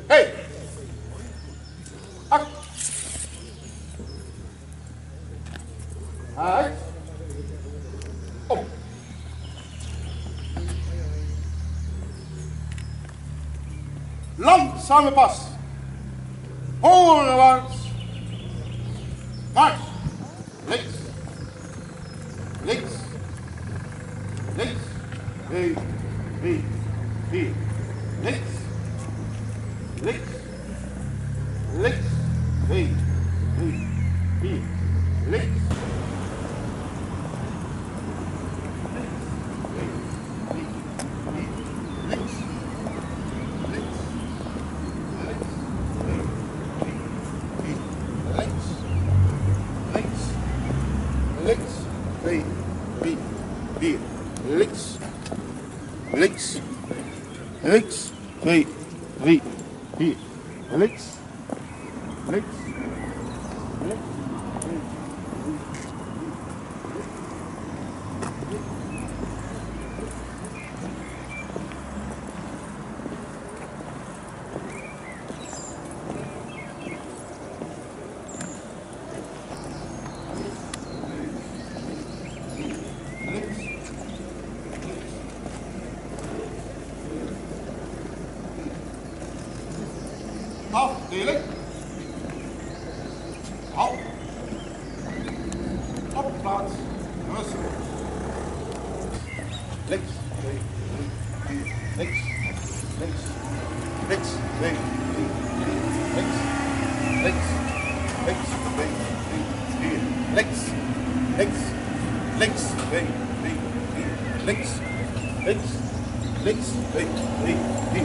Hey! Acht! Uit! Op! Langzame pas! Voorwaarts! Mars! Links! Links! Links! 2, 3, 4. Links! Links! Links! 2, 3, 4. Links! Links, 2, 3, 4. Links, links, links, 2, 3, 4. Links, links, links. Afdeling. Halt. Op plaats. Rustig. Links, 2, 3, 4. Links, links, links, 2, 3, 4. Links, links, links, 2, 3, 4. Links, links, links, 2, 3, 4. Links, links, links, 2, 3, 4.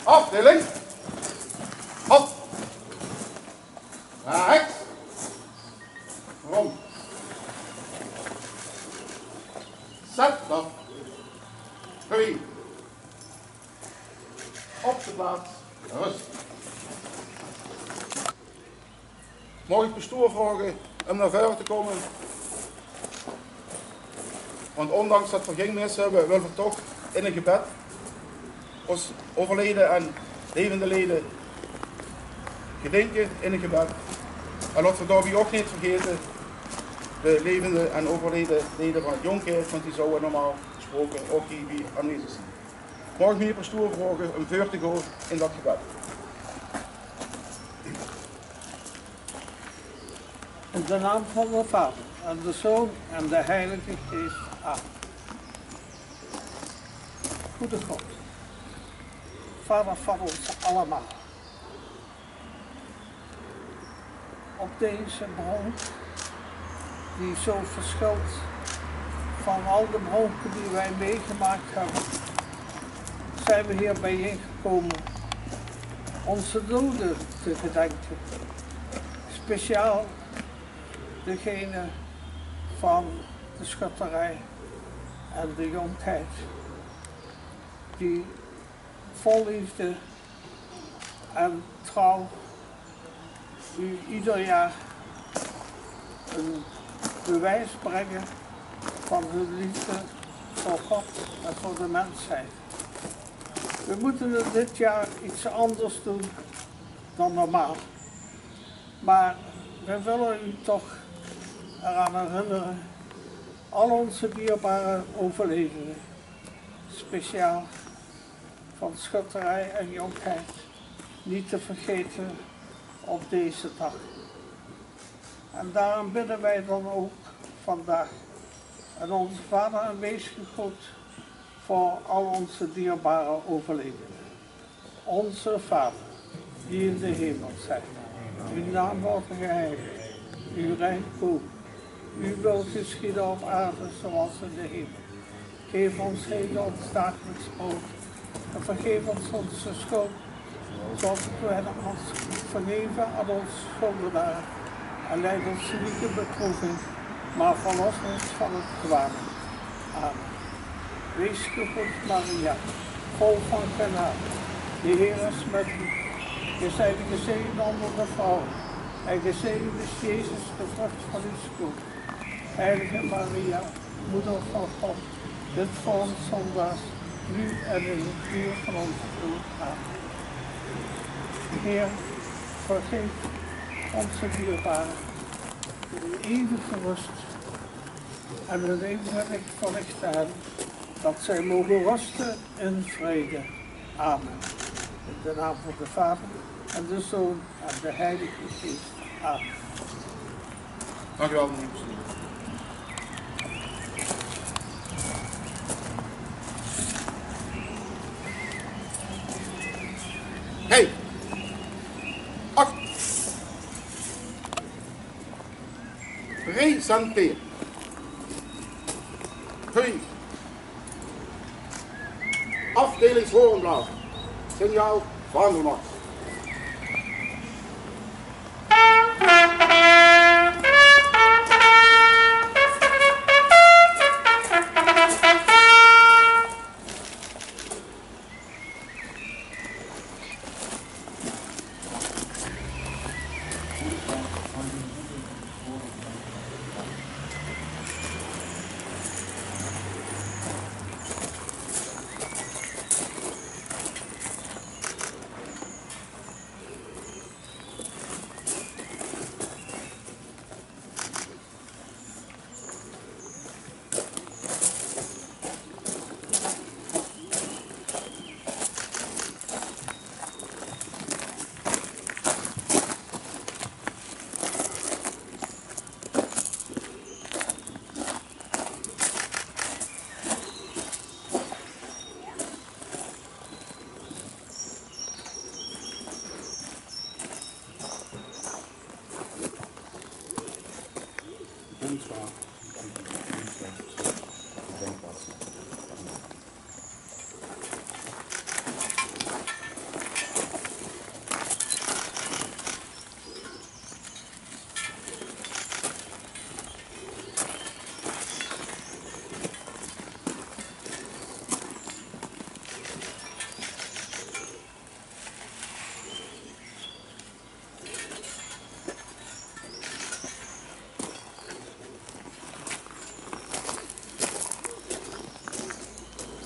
Afdeling. Op. Naar rechts. Rond. Zet af. 3. Op de plaats. Rust. Mag ik bestuur vragen om naar voren te komen? Want ondanks dat we geen mis hebben, willen we toch in een gebed ons overleden en levende leden gedenken in een gebed. En laten we daarbij ook niet vergeten de levende en overleden leden van het Jonkheer, want die zouden normaal gesproken ook hier aanwezig zijn. Mag ik meneer pastoor vragen om voor te gaan in dat gebed. In de naam van de Vader, en de Zoon en de Heilige Geest. Amen. Goede God, Vader van ons allemaal. Op deze bron, die zo verschilt van al de bronken die wij meegemaakt hebben, zijn we hier bijeengekomen onze doden te gedenken. Speciaal degene van de schutterij en de jonkheid, die vol liefde en trouw u ieder jaar een bewijs brengen van hun liefde voor God en voor de mensheid. We moeten het dit jaar iets anders doen dan normaal, maar we willen u toch eraan herinneren al onze dierbare overledenen, speciaal van schutterij en jonkheid, niet te vergeten op deze dag. En daarom bidden wij dan ook vandaag en onze Vader en wees gegroet voor al onze dierbare overledenen. Onze Vader, die in de hemel zijt, uw naam wordt geheiligd. uw rijk komen. Uw wil geschieden op aarde zoals in de hemel. Geef ons heden ons dagelijks brood en vergeef ons onze schuld, zoals wij ons vergeven aan ons schuldenaren. En leid ons niet in beproeving, maar verlos ons van het kwade. Amen. Wees gegroet, Maria, vol van genade. De Heer is met u. Je zijt gezegend onder de vrouwen. En gezegend is Jezus, de vrucht van uw schoot. Heilige Maria, moeder van God, bid voor ons zondaars, nu en in het uur van onze dood. Amen. Heer, vergeef onze dierbaren de eeuwige rust en het eeuwige recht verlicht hen, dat zij mogen rusten in vrede. Amen. In de naam van de Vader en de Zoon en de Heilige Geest. Amen. Dank u wel, meneer bestuurder. Hey! Acht! Presenteer! 2. Afdelingshoornblazer. Signaal Vandermacht.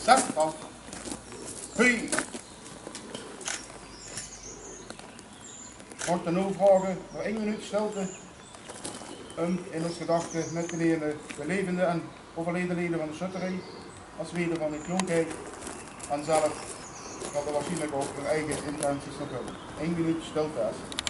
Zet af. Hey. Wordt er nu vragen voor 1 minuut stilte in ons gedachten met de levende en overleden leden van de schutterij, als leden van de klonkheid en zelf dat er waarschijnlijk ook hun eigen intenties nog hebben. 1 minuut stilte is.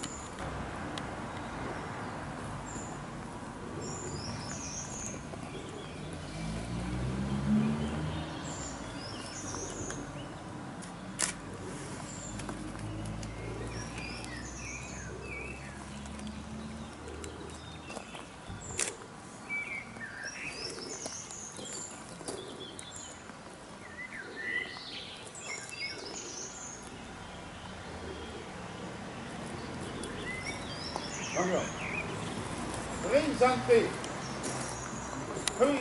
Dank u wel. Presenteer. Hey.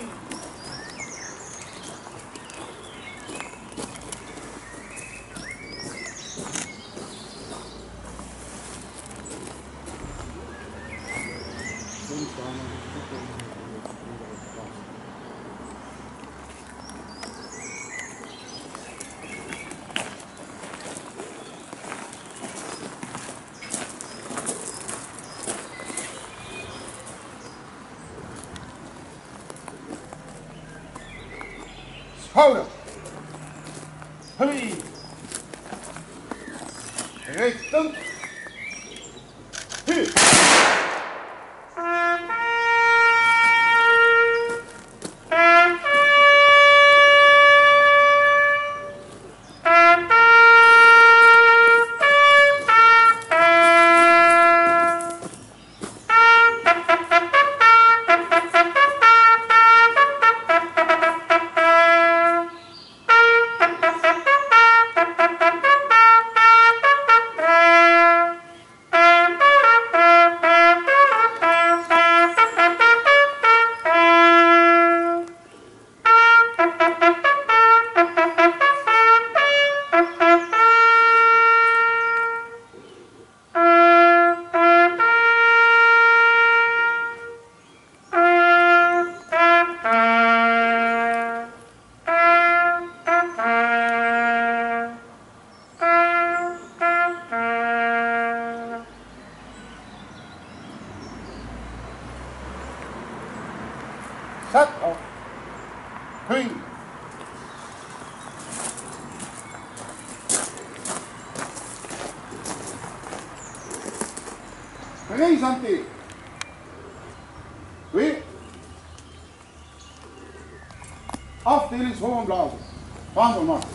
Schouder. Hey. Richten. Hier. Set of 3. Présenté. 2. Afdelingshoornblazen. Vandermacht.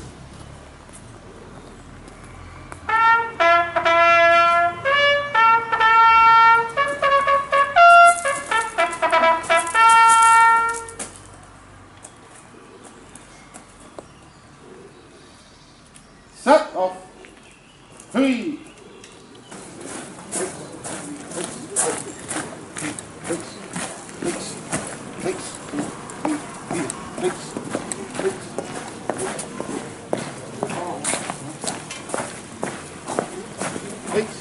Set of 3. Links,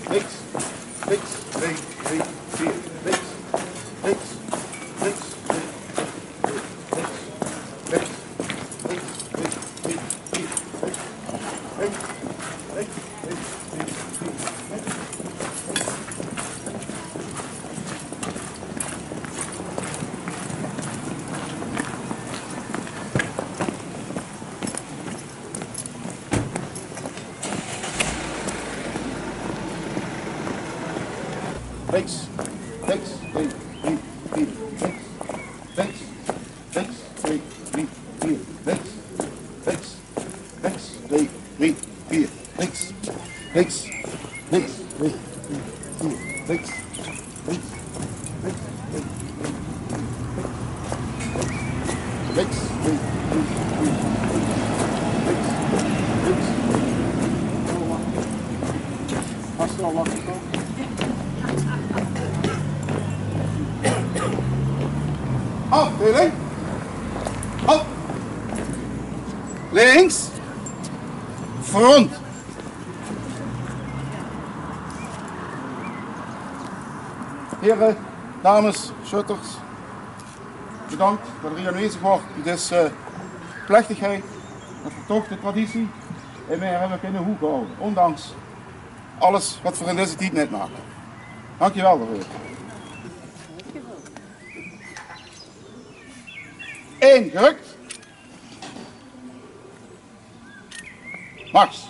links, 3, 3, 4, links, links, links, 2, 3, 4, links, links, links, 2, 3, 4, links, links, links, 2, 3, 4, links, links, links, links, 2, 3, 4, links, links, al wachten toch? Afdeling. Op. Links. Front. Heren, dames, schutters. Bedankt dat er hier aanwezig wordt. Het is plechtigheid. Het vertocht de traditie. En wij hebben het in de hoek gehouden. Ondanks alles wat we in deze tijd net maken. Dankjewel daarvoor. 1, gerukt. Max.